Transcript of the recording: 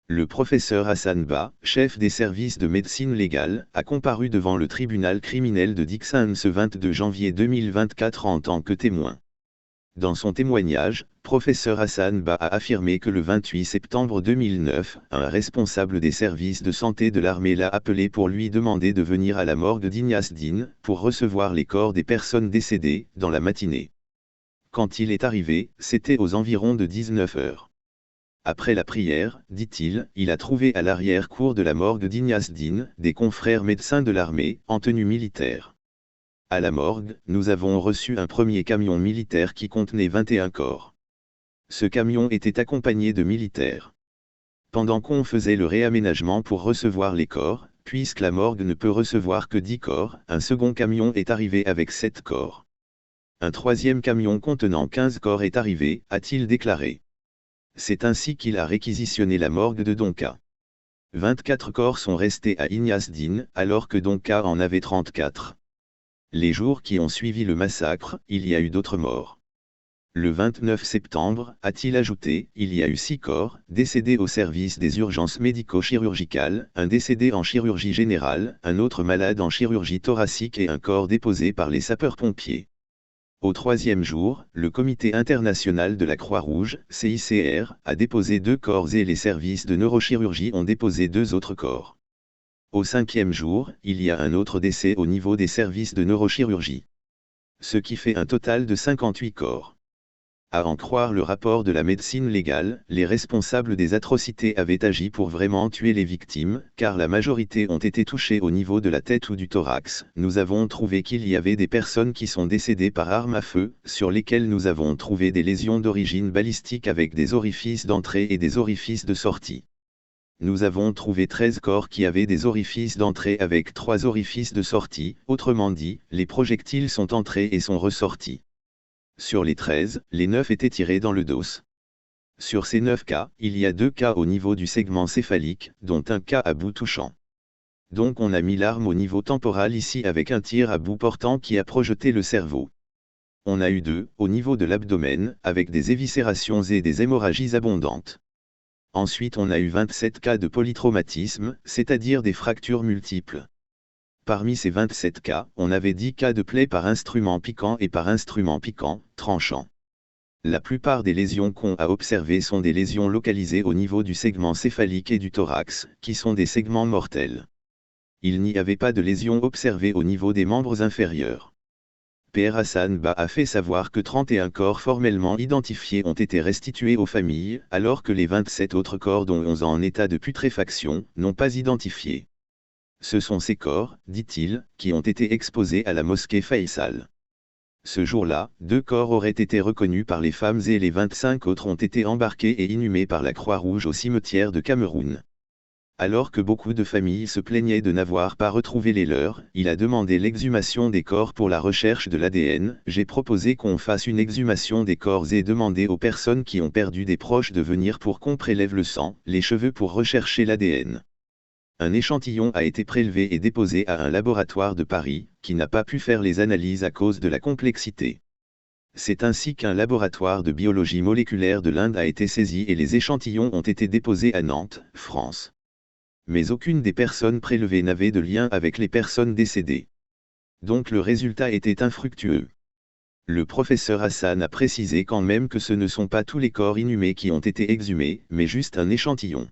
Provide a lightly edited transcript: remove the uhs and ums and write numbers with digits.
Le professeur Hassan Ba, chef des services de médecine légale, a comparu devant le tribunal criminel de Dixon ce 22 janvier 2024 en tant que témoin. Dans son témoignage, professeur Hassan Ba a affirmé que le 28 septembre 2009, un responsable des services de santé de l'armée l'a appelé pour lui demander de venir à la morgue d'Ignace Dine pour recevoir les corps des personnes décédées, dans la matinée. Quand il est arrivé, c'était aux environs de 19 heures. Après la prière, dit-il, il a trouvé à l'arrière-cour de la morgue d'Ignace Dine des confrères médecins de l'armée, en tenue militaire. À la morgue, nous avons reçu un premier camion militaire qui contenait 21 corps. Ce camion était accompagné de militaires. Pendant qu'on faisait le réaménagement pour recevoir les corps, puisque la morgue ne peut recevoir que 10 corps, un second camion est arrivé avec 7 corps. Un troisième camion contenant 15 corps est arrivé, a-t-il déclaré. C'est ainsi qu'il a réquisitionné la morgue de Donka. 24 corps sont restés à Ignace Dine, alors que Donka en avait 34. Les jours qui ont suivi le massacre, il y a eu d'autres morts. Le 29 septembre, a-t-il ajouté, il y a eu 6 corps, décédés au service des urgences médico-chirurgicales, un décédé en chirurgie générale, un autre malade en chirurgie thoracique et un corps déposé par les sapeurs-pompiers. Au troisième jour, le Comité international de la Croix-Rouge, CICR, a déposé 2 corps et les services de neurochirurgie ont déposé 2 autres corps. Au cinquième jour, il y a un autre décès au niveau des services de neurochirurgie. Ce qui fait un total de 58 corps. À en croire le rapport de la médecine légale, les responsables des atrocités avaient agi pour vraiment tuer les victimes, car la majorité ont été touchées au niveau de la tête ou du thorax. Nous avons trouvé qu'il y avait des personnes qui sont décédées par arme à feu, sur lesquelles nous avons trouvé des lésions d'origine balistique avec des orifices d'entrée et des orifices de sortie. Nous avons trouvé 13 corps qui avaient des orifices d'entrée avec 3 orifices de sortie, autrement dit, les projectiles sont entrés et sont ressortis. Sur les 13, les 9 étaient tirés dans le dos. Sur ces 9 cas, il y a 2 cas au niveau du segment céphalique, dont un cas à bout touchant. Donc on a mis l'arme au niveau temporal ici avec un tir à bout portant qui a projeté le cerveau. On a eu 2, au niveau de l'abdomen, avec des éviscérations et des hémorragies abondantes. Ensuite on a eu 27 cas de polytraumatisme, c'est-à-dire des fractures multiples. Parmi ces 27 cas, on avait 10 cas de plaies par instrument piquant et par instrument piquant, tranchant. La plupart des lésions qu'on a observées sont des lésions localisées au niveau du segment céphalique et du thorax, qui sont des segments mortels. Il n'y avait pas de lésions observées au niveau des membres inférieurs. Père Hassan Ba a fait savoir que 31 corps formellement identifiés ont été restitués aux familles, alors que les 27 autres corps dont 11 en état de putréfaction, n'ont pas identifié. Ce sont ces corps, dit-il, qui ont été exposés à la mosquée Faisal. Ce jour-là, 2 corps auraient été reconnus par les femmes et les 25 autres ont été embarqués et inhumés par la Croix-Rouge au cimetière de Cameroun. Alors que beaucoup de familles se plaignaient de n'avoir pas retrouvé les leurs, il a demandé l'exhumation des corps pour la recherche de l'ADN. J'ai proposé qu'on fasse une exhumation des corps et demandé aux personnes qui ont perdu des proches de venir pour qu'on prélève le sang, les cheveux pour rechercher l'ADN. Un échantillon a été prélevé et déposé à un laboratoire de Paris, qui n'a pas pu faire les analyses à cause de la complexité. C'est ainsi qu'un laboratoire de biologie moléculaire de l'Inde a été saisi et les échantillons ont été déposés à Nantes, France. Mais aucune des personnes prélevées n'avait de lien avec les personnes décédées. Donc le résultat était infructueux. Le professeur Hassan a précisé quand même que ce ne sont pas tous les corps inhumés qui ont été exhumés, mais juste un échantillon.